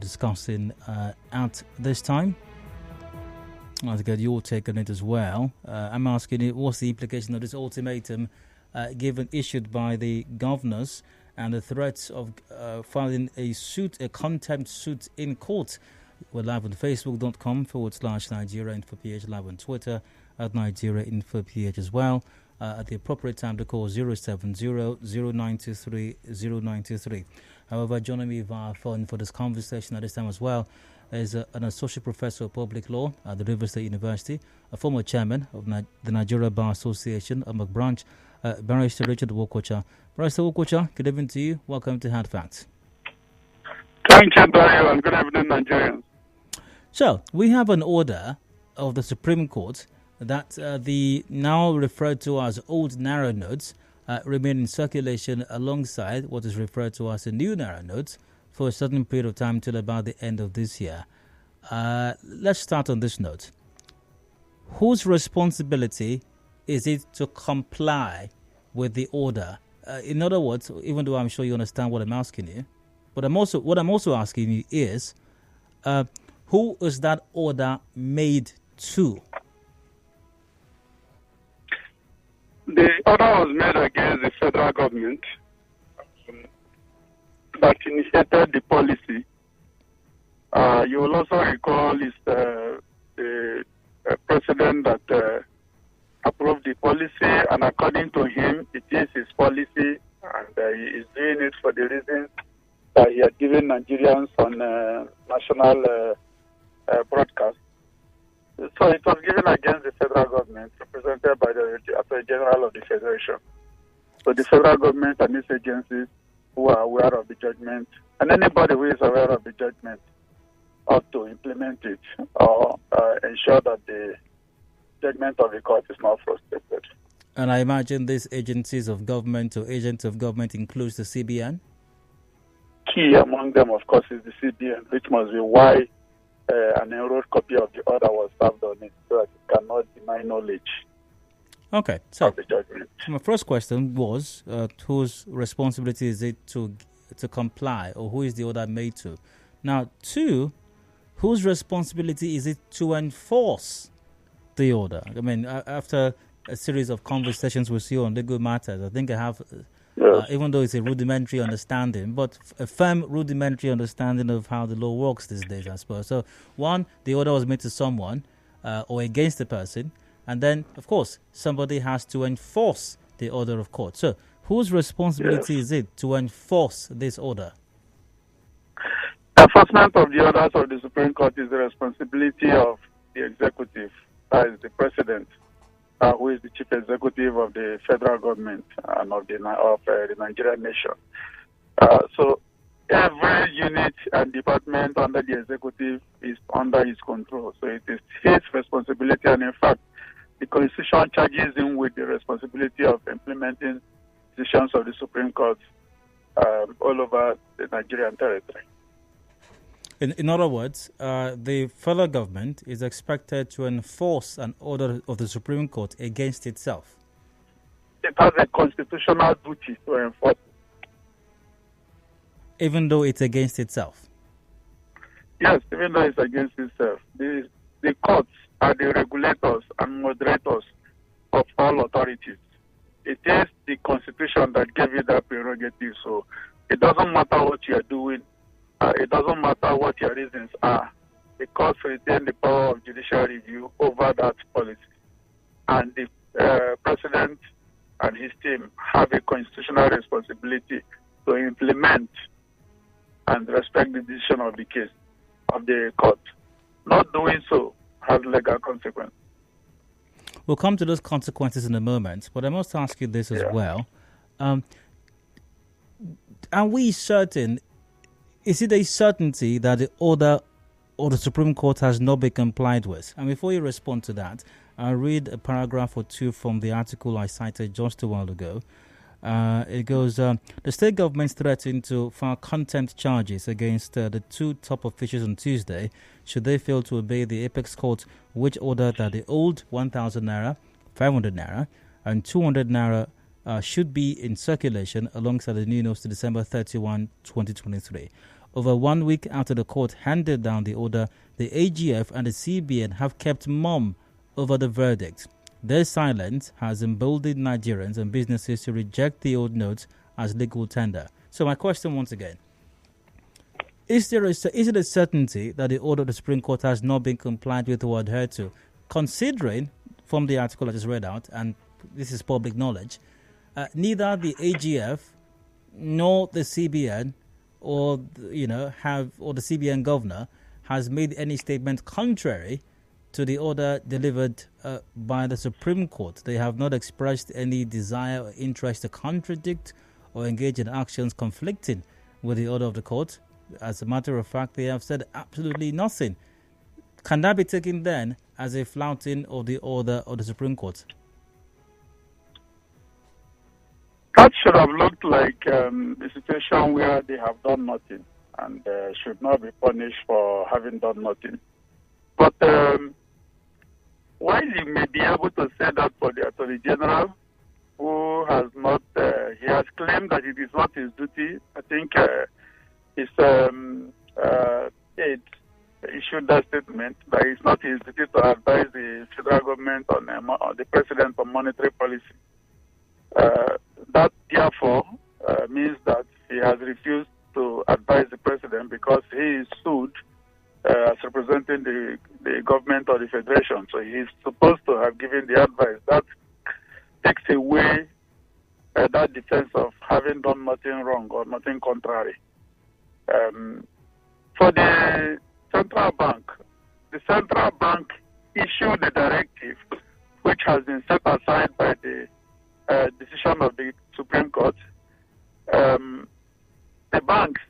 discussing at this time. I'll get your take on it as well. I'm asking you, what's the implication of this ultimatum issued by the governors and the threats of filing a contempt suit in court? We're live on facebook.com/Nigeria InfoPH, live on Twitter at Nigeria InfoPH as well. At the appropriate time to call 070-0923-0923. However, joining me via phone for this conversation at this time as well is an associate professor of public law at the River State University, a former chairman of the Nigeria Bar Association, a branch, Barrister Richard Wokocha. Barrister Wokocha, good evening to you. Welcome to Hard Facts. Thank you, Dario, and good evening, Nigerians. So, we have an order of the Supreme Court that the now referred to as old narrow notes remain in circulation alongside what is referred to as the new narrow notes for a certain period of time till about the end of this year. Let's start on this note. Whose responsibility is it to comply with the order? In other words, even though I'm sure you understand what I'm asking you, but what I'm also asking you is, who is that order made to? The order was made against the federal government that initiated the policy. You will also recall is the president that approved the policy, and according to him, it is his policy, and he is doing it for the reasons that he had given Nigerians on national broadcast. So it was given against the federal government, represented by the Attorney General of the Federation. So the federal government and its agencies who are aware of the judgment, and anybody who is aware of the judgment, ought to implement it or ensure that the judgment of the court is not frustrated. And I imagine these agencies of government or agents of government includes the CBN? Key among them, of course, is the CBN, which must be why an enrolled copy of the order was served on it, so that it cannot deny knowledge of the judgment. So my first question was, whose responsibility is it to comply, or who is the order made to? Now, two, whose responsibility is it to enforce the order? I mean, after a series of conversations with you on legal matters, I think I have... even though it's a rudimentary understanding, but a firm rudimentary understanding of how the law works these days, I suppose. So, one, the order was made to someone or against the person, and then, of course, somebody has to enforce the order of court. So, whose responsibility is it to enforce this order? Enforcement of the orders of the Supreme Court is the responsibility of the executive, that is the president. Who is the chief executive of the federal government and of the Nigerian nation. So every unit and department under the executive is under his control. So it is his responsibility, and in fact, the Constitution charges him with the responsibility of implementing decisions of the Supreme Court all over the Nigerian territory. In other words, the federal government is expected to enforce an order of the Supreme Court against itself. It has a constitutional duty to enforce it. Even though it's against itself? Yes, even though it's against itself. The courts are the regulators and moderators of all authorities. It is the Constitution that gave you that prerogative, so it doesn't matter what you are doing. It doesn't matter what your reasons are. The courts retain the power of judicial review over that policy. And the president and his team have a constitutional responsibility to implement and respect the decision of the case, of the court. Not doing so has legal consequences. We'll come to those consequences in a moment, but I must ask you this as well. Are we certain... Is it a certainty that the order or the Supreme Court has not been complied with? And before you respond to that, I'll read a paragraph or two from the article I cited just a while ago. It goes, the state government threatened to file contempt charges against the two top officials on Tuesday should they fail to obey the apex court, which ordered that the old 1,000 naira, 500 naira, and 200 naira should be in circulation alongside the new notes to December 31, 2023. Over 1 week after the court handed down the order, the AGF and the CBN have kept mum over the verdict. Their silence has emboldened Nigerians and businesses to reject the old notes as legal tender. So my question once again, is it a certainty that the order of the Supreme Court has not been complied with or adhered to, considering from the article I just read out, and this is public knowledge, neither the AGF nor the CBN or the CBN governor has made any statement contrary to the order delivered by the Supreme Court. They have not expressed any desire or interest to contradict or engage in actions conflicting with the order of the court. As a matter of fact, they have said absolutely nothing. Can that be taken then as a flouting of the order of the Supreme Court? That should have looked like a situation where they have done nothing and should not be punished for having done nothing. But while you may be able to say that for the Attorney General, who has not, he has claimed that it is not his duty. I think his aide issued that statement that it's not his duty to advise the federal government on the president on monetary policy. That therefore means that he has refused to advise the president because he is sued as representing the government or the federation. So he is supposed to have given the advice. That takes away that defense of having done nothing wrong or nothing contrary. For the central bank issued a directive which has been set aside by the decision of the Supreme Court. The banks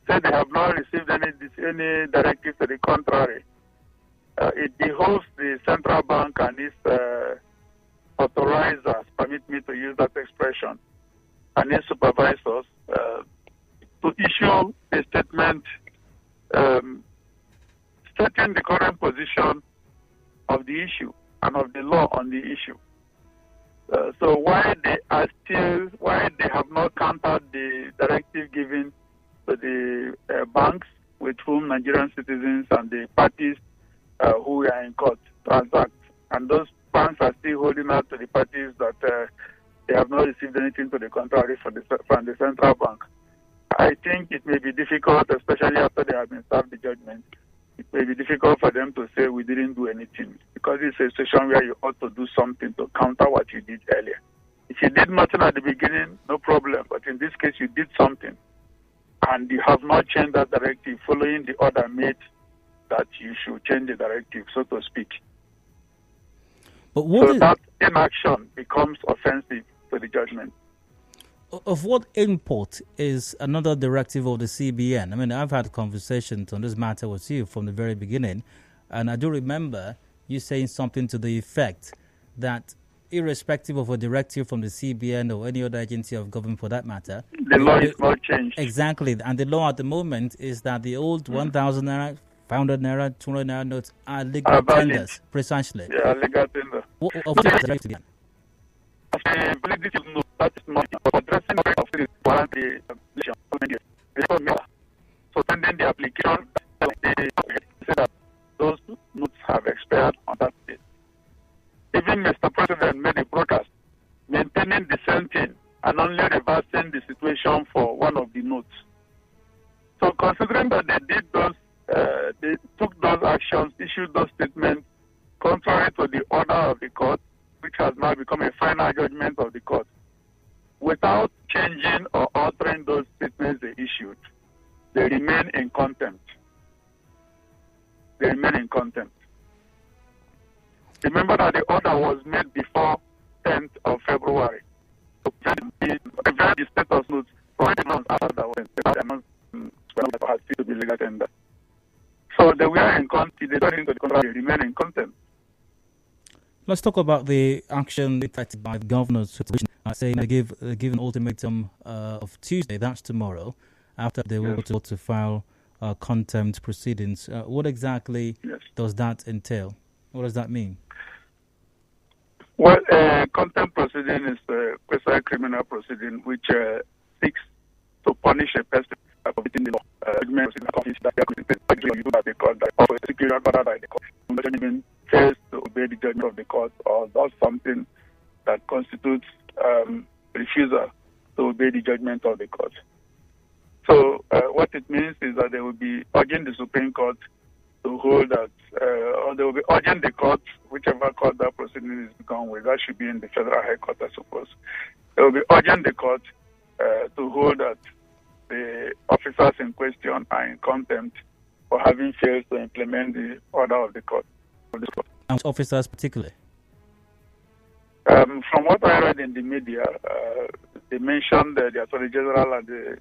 said they have not received any directive to the contrary. It behoves the central bank and its authorizers, permit me to use that expression, and its supervisors to issue a statement stating the current position of the issue and of the law on the issue. So why they have not countered the directive given to the banks with whom Nigerian citizens and the parties who are in court transact, and those banks are still holding out to the parties that they have not received anything to the contrary from the central bank. I think it may be difficult, especially after they have been served the judgment. It may be difficult for them to say we didn't do anything, because it's a situation where you ought to do something to counter what you did earlier. If you did nothing at the beginning, no problem. But in this case, you did something, and you have not changed that directive following the order made that you should change the directive, so to speak. But so that inaction becomes offensive to the judgment. Of what import is another directive of the CBN? I mean, I've had conversations on this matter with you from the very beginning, and I do remember you saying something to the effect that irrespective of a directive from the CBN or any other agency of government for that matter, the law is not changed. Exactly, and the law at the moment is that the old 1,000 naira, 500 naira, 200 naira notes are legal tenders, precisely. Yeah, legal tender. What is the directive? That is not addressing the of the warranty so sending the application, they say that those notes have expired on that day. Even Mr. President made a broadcast maintaining the same thing and only reversing the situation for one of the notes. So considering that they took those actions, issued those statements contrary to the order of the court, which has now become a final judgment of the court, without changing or altering those statements they issued, they remain in contempt. Remember that the order was made before 10th of February. So the status notes for the months after that has to be legal tender. So they were in contempt, they remain in contempt. Let's talk about the action taken by the governors, saying they give an ultimatum of Tuesday, that's tomorrow, after they were able to file contempt proceedings. What exactly does that entail? What does that mean? Well, contempt proceeding is a criminal proceeding which seeks to punish a person committing the law. Judgment is conflict that you do that the court, that for a period ordered by the court. The judgment fails to obey the judgment of the court or does something that constitutes refusal to obey the judgment of the court. So what it means is that they will be urging the Supreme Court to hold that, or they will be urging the court, whichever court that proceeding is gone with, that should be in the Federal High Court, I suppose. They will be urging the court to hold that the officers in question are in contempt for having failed to implement the order of the court. And officers particularly? From what I read in the media, they mentioned the Attorney General and the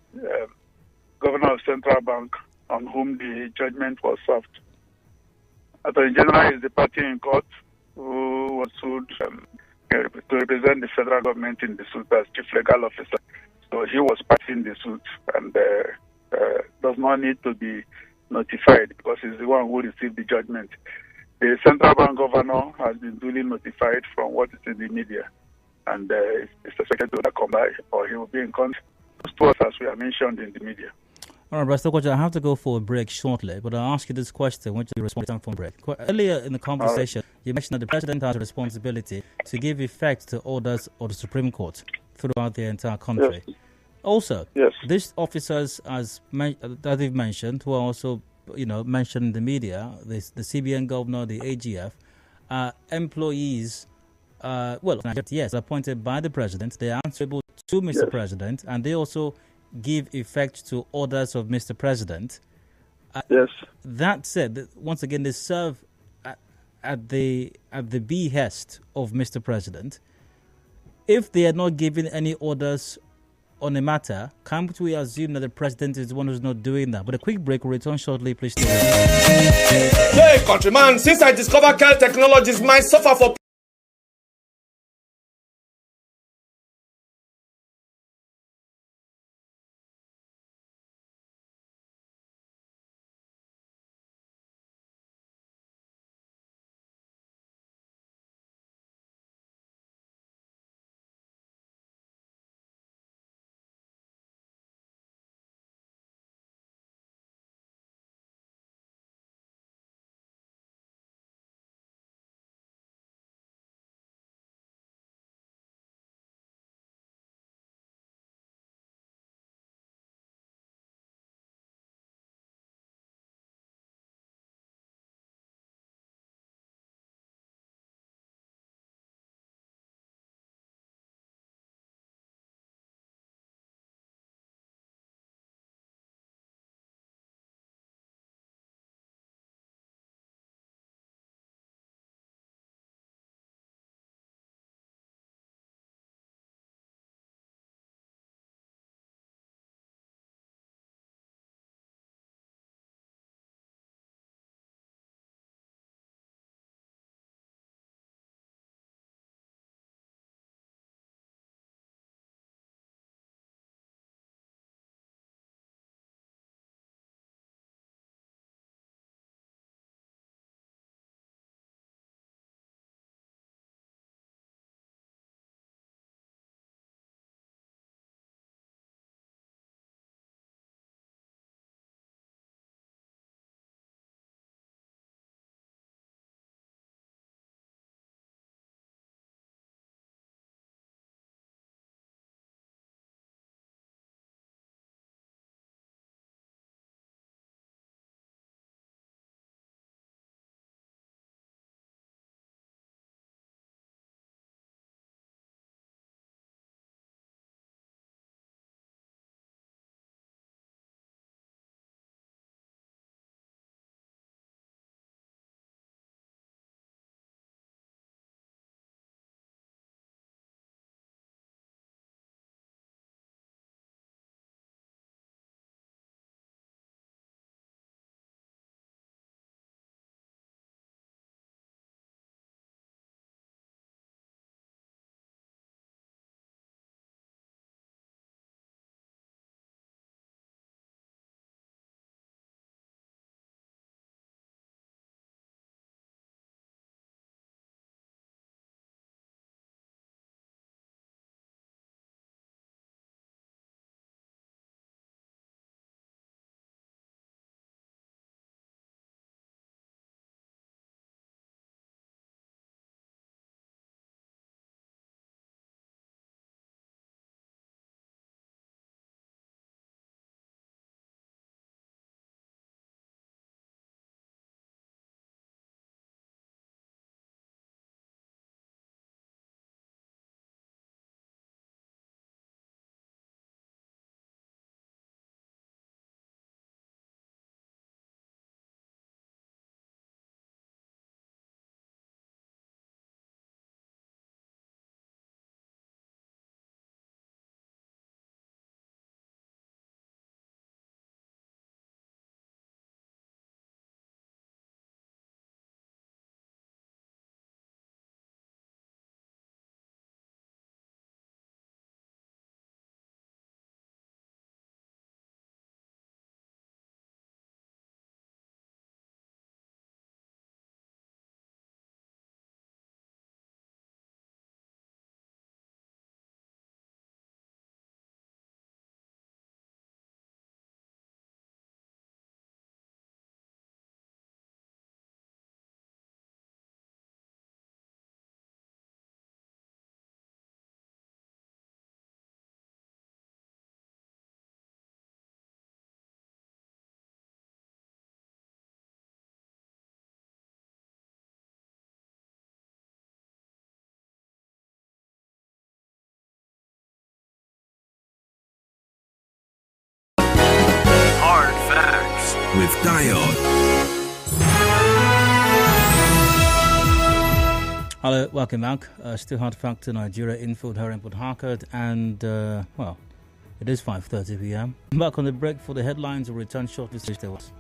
Governor of Central Bank on whom the judgment was served. Attorney General is the party in court who was sued to represent the federal government in the suit as chief legal officer. So he was party in the suit and does not need to be notified because he's the one who received the judgment. The central bank governor has been duly notified from what is in the media, and is expected to come by, or he will be in contact to us as we are mentioned in the media. All right, Barrister Wokocha, I have to go for a break shortly, but I'll ask you this question when you respond from break. Earlier in the conversation, you mentioned that the President has a responsibility to give effect to orders of the Supreme Court throughout the entire country. Yes. Also, Yes. these officers, that you've mentioned, who are also mentioned in the media, the CBN governor, the AGF, are employees, appointed by the President. They are answerable to Mr. President, and they also give effect to orders of Mr. President. Yes. That said, once again, they serve at the behest of Mr. President. If they are not giving any orders on a matter, can't we assume that the President is the one who's not doing that? But a quick break, we'll return shortly, please stay with us. Hey, countryman, since I discovered Cal Technologies, my suffer for Diode. Hello, welcome back. Still hard factor Nigeria info here in Port Harcourt, and well, it is 5:30 p.m. Back on the break for the headlines. Will return shortly. Stay with us.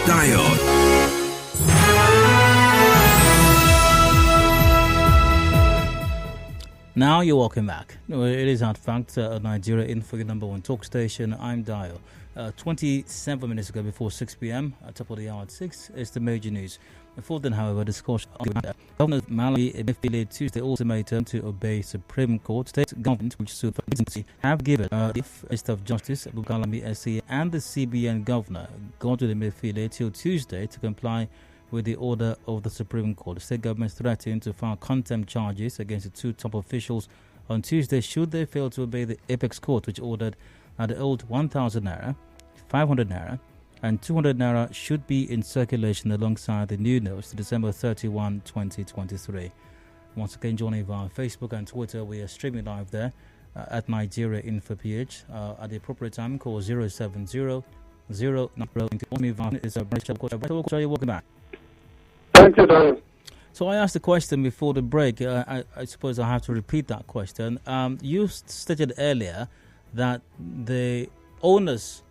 Diode. Now you're welcome back. It is in fact Nigeria info, your number one talk station. I'm Dio. 27 minutes ago, before 6 p.m., at top of the hour at 6, is the major news. Before then, however, discussion on the matter. Governor Malami Emefiele Tuesday ultimatum to obey Supreme Court. State government, which sued for agency, have given the Minister of Justice, Malami SC, and the CBN Governor, Godwin Emefiele, till Tuesday to comply with the order of the Supreme Court. The state government threatened to file contempt charges against the two top officials on Tuesday should they fail to obey the Apex Court, which ordered that the old 1,000 naira, 500 naira, and 200 naira should be in circulation alongside the new notes to December 31, 2023. Once again, joining via Facebook and Twitter, we are streaming live there at Nigeria Info PH. At the appropriate time, call 070 welcome back. Thank you, Daniel. So I asked the question before the break. I suppose I have to repeat that question. You stated earlier that the onus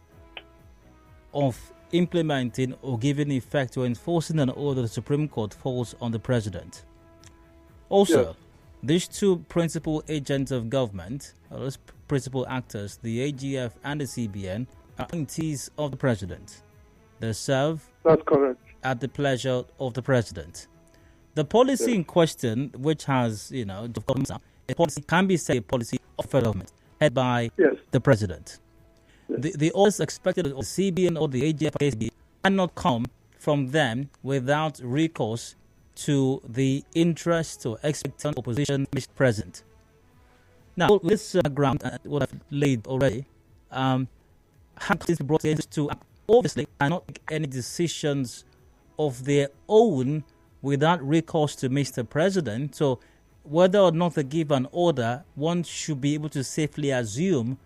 of implementing or giving effect to enforcing an order of the Supreme Court falls on the President. Also, yes, these two principal agents of government, or those principal actors, the AGF and the CBN, are appointees of the President. They serve That's correct. at the pleasure of the President. The policy in question, which has, a policy can be said a policy of federal government, headed by the President. The orders expected of the CBN or the AGF cannot come from them without recourse to the interest or expectant opposition Mr. President. Now, this background, what I've laid already, has been brought into obviously cannot make any decisions of their own without recourse to Mr. President. So whether or not they give an order, one should be able to safely assume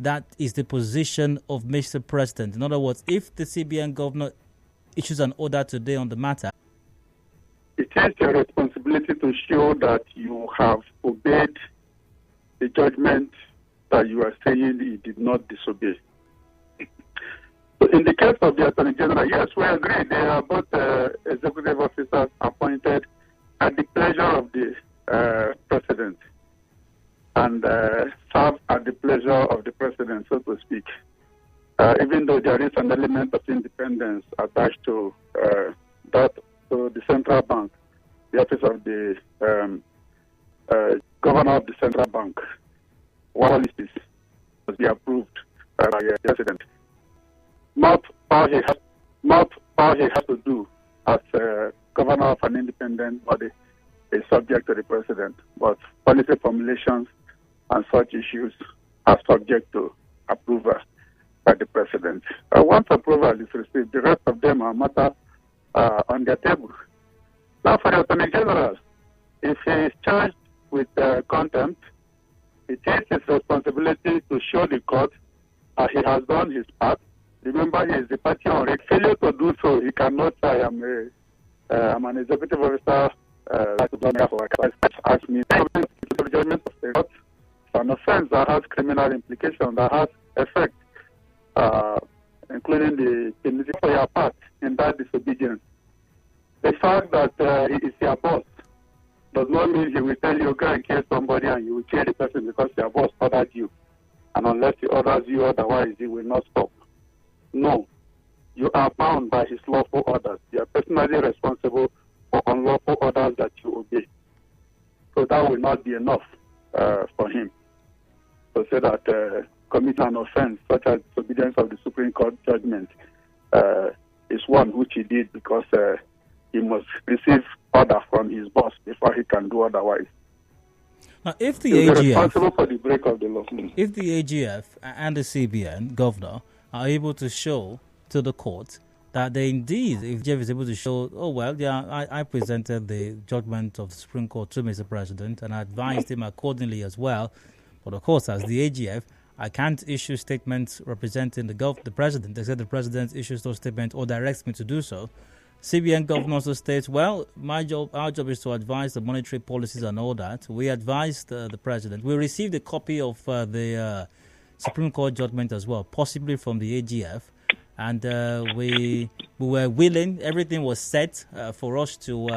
that is the position of Mr. President? In other words, if the CBN governor issues an order today on the matter, it is your responsibility to show that you have obeyed the judgment that you are saying he did not disobey. So in the case of the Attorney General, yes, we agree. They are both executive officers appointed at the pleasure of the President and serve at the pleasure of the President, so to speak. Even though there is an element of independence attached to that, to the central bank, the office of the governor of the central bank, one policies must be approved by the President. Not all he has to do as governor of an independent body is subject to the President, but policy formulations and such issues are subject to approval by the President. Once approval is received, the rest of them are matter on their table. Now, for the Attorney General, if he is charged with contempt, it is his responsibility to show the court he has done his part. Remember, he is the party on it. Failure to do so, he cannot say, I'm an executive officer. Ask me the judgment of the court. An offense that has criminal implication, that has effect, including the penalty for your part in that disobedience. The fact that he is your boss does not mean he will tell you, go and kill somebody and you will kill the person because your boss ordered you. And unless he orders you otherwise, he will not stop. No. You are bound by his lawful orders. You are personally responsible for unlawful orders that you obey. So that will not be enough for him to say that committing an offense such as disobedience of the Supreme Court judgment is one which he did because he must receive order from his boss before he can do otherwise. Now, if the He's AGF, responsible for the break of the law. If the AGF and the CBN governor are able to show to the court that they indeed, if Jeff is able to show, oh well, yeah, I presented the judgment of the Supreme Court to Mr. President and I advised him accordingly as well. But of course, as the AGF, I can't issue statements representing the President, except the President issues those statements or directs me to do so. CBN governor also states, well, our job is to advise the monetary policies and all that. We advised the President. We received a copy of the Supreme Court judgment as well, possibly from the AGF. And we were willing, everything was set for us to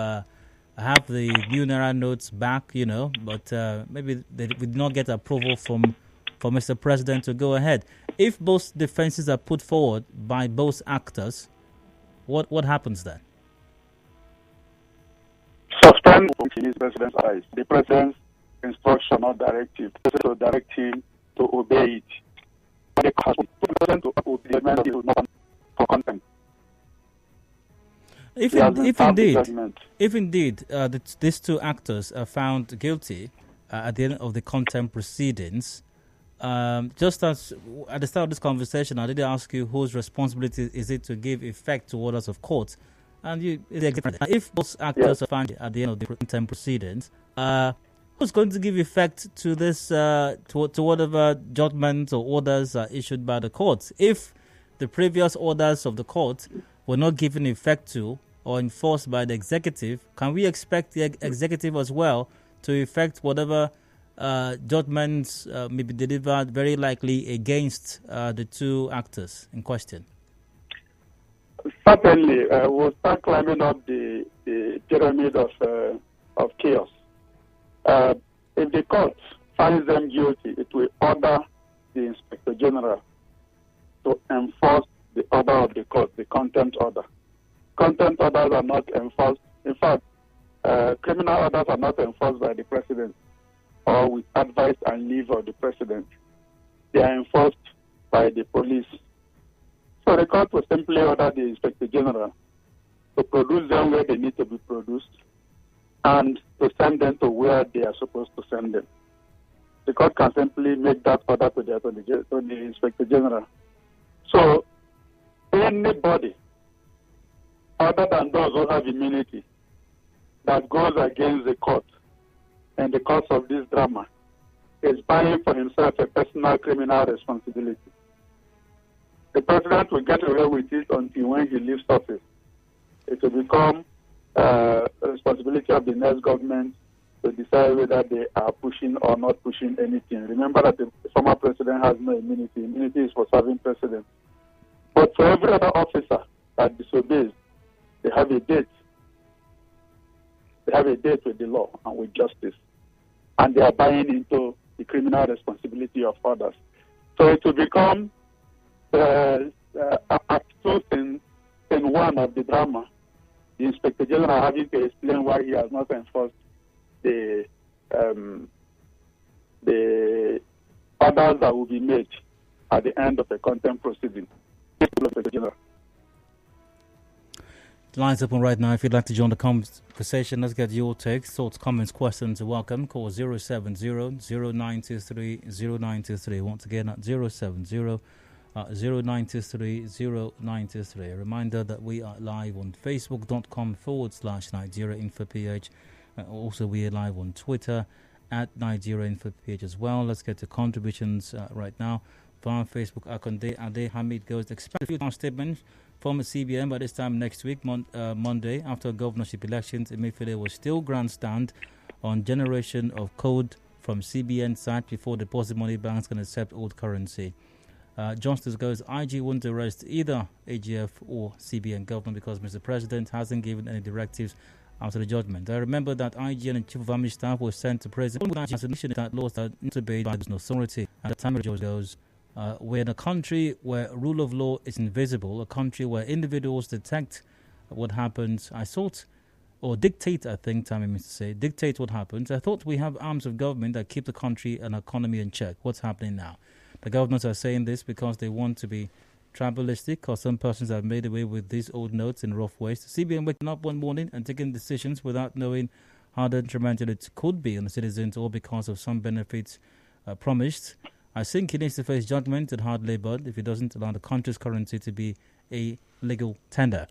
have the new Naira notes back, but maybe we did not get approval from Mr. President to go ahead. If both defenses are put forward by both actors, what happens then? Suspend in his President's eyes. The President's instruction or directive to direct him to obey it. The President to obey it for contempt. If indeed these two actors are found guilty at the end of the contempt proceedings, just as at the start of this conversation, I did ask you whose responsibility is it to give effect to orders of court, and if both actors are found at the end of the contempt proceedings, who's going to give effect to this to whatever judgments or orders are issued by the courts? If the previous orders of the court were not given effect to or enforced by the executive, can we expect the executive as well to effect whatever judgments may be delivered, very likely against the two actors in question? Certainly, we'll start climbing up the pyramid of chaos. If the court finds them guilty, it will order the Inspector General to enforce the order of the court, the contempt order. Contempt orders are not enforced. In fact, criminal orders are not enforced by the President or with advice and leave of the President. They are enforced by the police. So the court will simply order the Inspector General to produce them where they need to be produced and to send them to where they are supposed to send them. The court can simply make that order to the Inspector General. So anybody other than those who have immunity that goes against the court in the course of this drama is buying for himself a personal criminal responsibility. The president will get away with it until when he leaves office. It will become a responsibility of the next government to decide whether they are pushing or not pushing anything. Remember that the former president has no immunity. Immunity is for serving president. But for every other officer that disobeys, they have a date. They have a date with the law and with justice. And they are buying into the criminal responsibility of others. So it will become act 2 in one of the drama. The Inspector General having to explain why he has not enforced the orders that will be made at the end of the contempt proceeding. The line's open right now. If you'd like to join the conversation, let's get your takes, thoughts, comments, questions. Welcome. Call 070-0923-0923. Once again, at 070-0923-0923. A reminder that we are live on facebook.com/NigeriaInfoPH. Also, we are live on Twitter at NigeriaInfoPH as well. Let's get to contributions right now. Via Facebook, Akonde Ade Hamid goes, expect a few statements from the CBN by this time next week, Monday, after governorship elections. Emefiele will still grandstand on generation of code from CBN side before deposit money banks can accept old currency. Justice goes, IG won't arrest either AGF or CBN governor because Mr. President hasn't given any directives after the judgment. I remember that IG and the Chief of Army Staff was sent to prison that laws that not obeyed by the authority. At the time the judge goes, we're in a country where rule of law is invisible, a country where individuals detect what happens. Dictate what happens. I thought we have arms of government that keep the country and economy in check. What's happening now? The governors are saying this because they want to be tribalistic, because some persons have made away with these old notes in rough ways. The CBN waking up one morning and taking decisions without knowing how detrimental it could be on the citizens, all because of some benefits promised. I think he needs to face judgment and hard labor if he doesn't allow the country's currency to be a legal tender.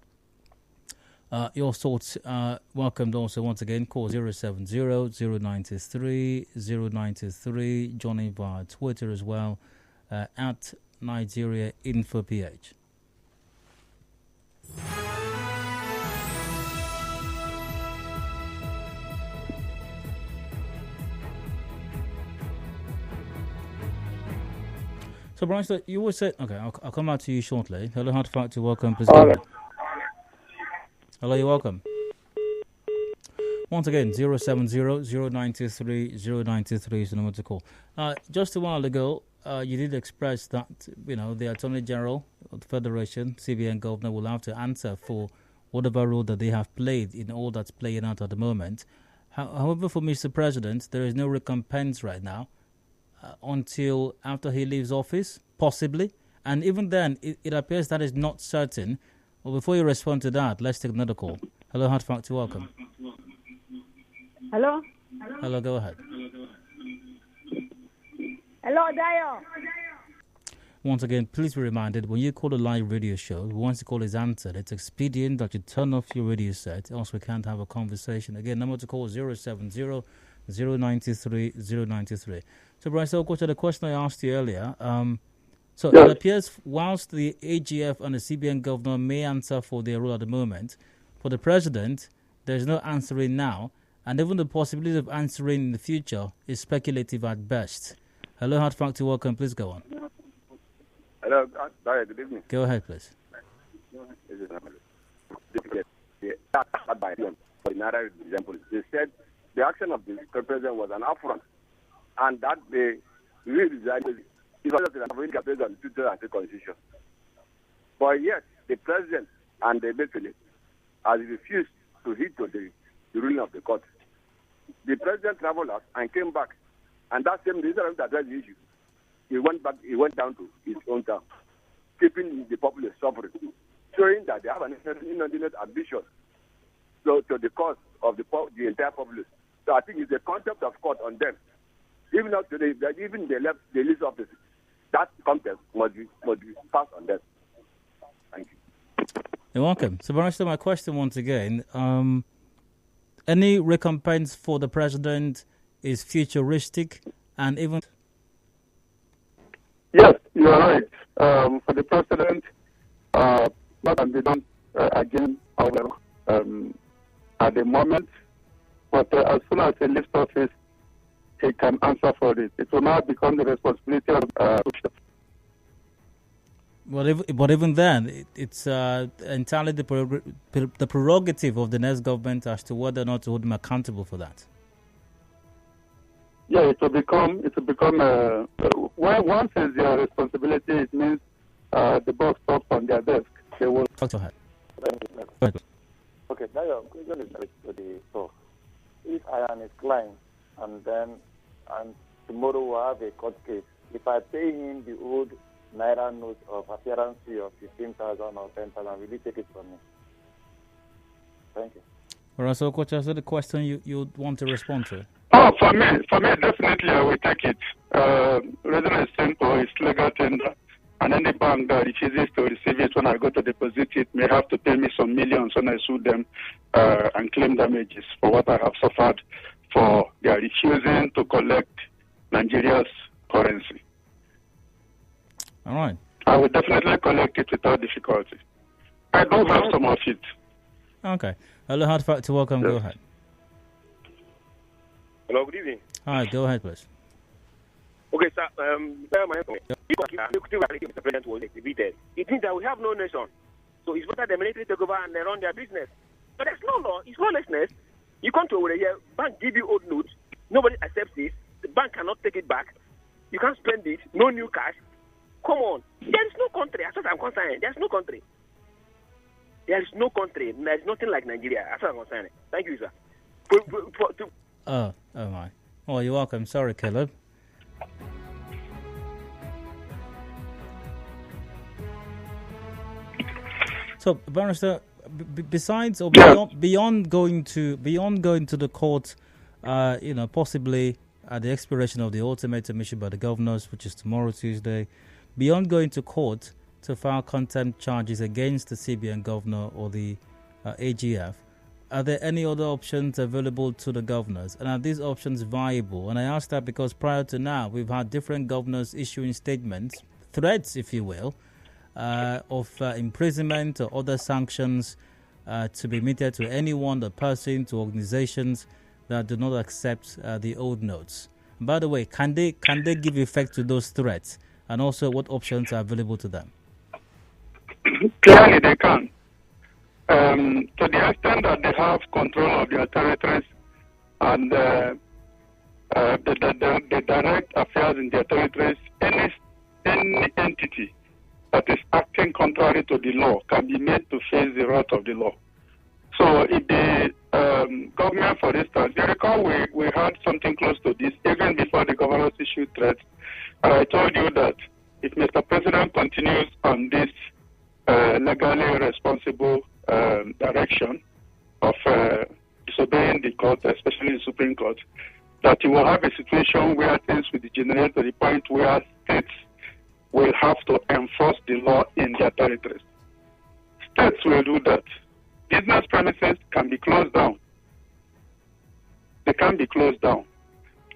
Your thoughts welcomed also once again. Call 070-0923-0923. Joining via Twitter as well at Nigeria Info PH. So, Barrister, you always said, okay, I'll come out to you shortly. Hello, hard fact to welcome. Please go ahead. Hello, you're welcome. Once again, 070-0923-0923 is the number to call. Just a while ago, you did express that, the Attorney General of the Federation, CBN Governor, will have to answer for whatever role that they have played in all that's playing out at the moment. However, for Mr. President, there is no recompense right now until after he leaves office, possibly. And even then, it appears that is not certain. Well, before you respond to that, let's take another call. Hello, hard fact to welcome. Hello? Hello, go ahead. Hello, Dayo. Once again, please be reminded, when you call a live radio show, once the call is answered, it's expedient that you turn off your radio set, else we can't have a conversation. Again, number to call 070-093-093. So, Bryce, Wokocha, the question I asked you earlier, it appears whilst the AGF and the CBN governor may answer for their role at the moment, for the president, there's no answering now, and even the possibility of answering in the future is speculative at best. Hello, hard fact to welcome. Please go on. Hello, good evening. Go ahead, please. They said the action of the president was an affront, and that they really designed it was based on the 2003 Constitution. But yet, the president and the Emefiele has refused to heed to the ruling of the court. The president traveled out and came back, and that same day, that addressed the issue. He went down to his own town, keeping the populace suffering, showing that they have an inordinate ambition to the cause of the entire populace. So I think it's a contempt of court on them. Even up today, even they leave office, that contempt must be passed on them. Thank you. You're welcome. So, Barrister, my question once again: any recompense for the president is futuristic, and even... Yes, you are right. For the president, what can be done again, however, at the moment, but as soon as he leaves office, he can answer for it. It will now become the responsibility of But even then, it's entirely the prerogative of the next government as to whether or not to hold him accountable for that. Yeah, it will become once it's their responsibility, it means the box stops on their desk. They will. Go ahead. Okay, now your question is to the Prof. If I am his client and tomorrow we'll have a court case, if I pay him the old Naira note of appearance fee of 15,000 or 10,000, will he take it from me? Thank you. All right, so Wokocha, is that the question you want to respond to? Oh, for me, definitely I will take it. Reason is simple, it's legal tender. And any bank that refuses to receive it when I go to deposit it may have to pay me some millions when I sue them and claim damages for what I have suffered for their refusing to collect Nigeria's currency. All right. I will definitely collect it without difficulty. I do have some of it. Okay. Hello, hard fact to welcome. Yes. Go ahead. Hello, good evening. Hi, go ahead, please. Okay, sir. If the president was defeated, it means that we have no nation. So it's better the military take over and they run their business. But there's no law. It's lawlessness. You come to over here, bank give you old notes. Nobody accepts it. The bank cannot take it back. You can't spend it. No new cash. Come on. There is no country. As far as I'm concerned, there's no country. There is no country. There is nothing like Nigeria. As far as I'm concerned. Thank you, sir. Oh my. Oh, you're welcome. Sorry, Caleb. So, Barrister, besides or beyond going to the court, possibly at the expiration of the ultimatum issued by the governors, which is tomorrow, Tuesday, beyond going to court to file contempt charges against the CBN governor or the AGF, are there any other options available to the governors? And are these options viable? And I ask that because prior to now, we've had different governors issuing statements, threats, if you will, of imprisonment or other sanctions to be meted to anyone, the person, to organizations that do not accept the old notes. And by the way, can they give effect to those threats? And also, what options are available to them? Clearly, they can. To the extent that they have control of their territories and the direct affairs in their territories, any entity that is acting contrary to the law can be made to face the wrath of the law. So if the government, for instance, you recall we had something close to this even before the governors issued threats. And I told you that if Mr. President continues on this legally responsible direction of disobeying the court, especially the Supreme Court, that you will have a situation where things will degenerate to the point where states will have to enforce the law in their territories. States will do that. Business premises can be closed down. They can be closed down.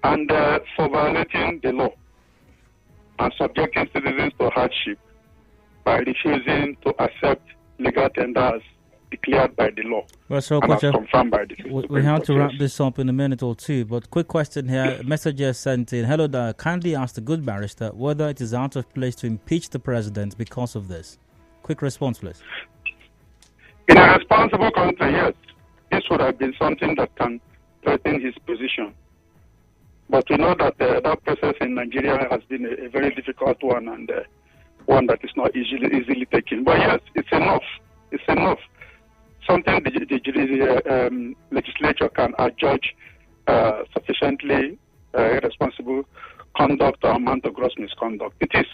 And for violating the law and subjecting citizens to hardship by refusing to accept legal tenders declared by the law. Well, so, and Wokocha, confirmed by the we have to wrap this up in a minute or two, but quick question here. Messenger sent in, hello there, kindly ask the good barrister whether it is out of place to impeach the president because of this. Quick response, please. In a responsible country, yes, this would have been something that can threaten his position. But we know that that process in Nigeria has been a very difficult one and one that is not easily taken. But yes, it's enough. It's enough. Something the legislature can adjudge sufficiently irresponsible conduct or amount of gross misconduct. It is.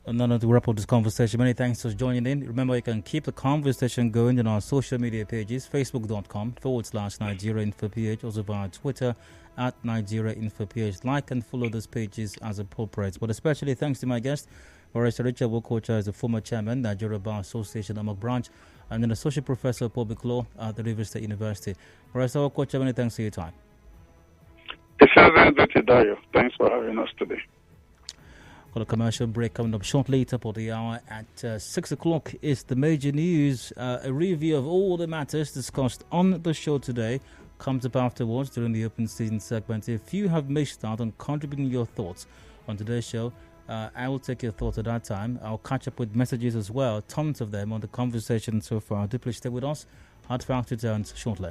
And now to wrap up this conversation, many thanks for joining in. Remember, you can keep the conversation going on our social media pages, facebook.com/NigeriaInfoPH, also via Twitter @NigeriaInfoPH. Like and follow those pages as appropriate. But especially thanks to my guest, Barrister Richard Wokocha, is the former chairman, Nigeria Bar Association, Amok Branch, and then associate professor of public law at the Rivers State University. Barrister Wokocha, many thanks for your time. It's Dayo. Thanks for having us today. Got a commercial break coming up shortly, top of the hour at 6 o'clock is the major news. A review of all the matters discussed on the show today comes up afterwards during the open season segment. If you have missed out on contributing your thoughts on today's show, I will take your thoughts at that time. I'll catch up with messages as well, tons of them on the conversation so far. Do please stay with us. Hard Fact returns shortly.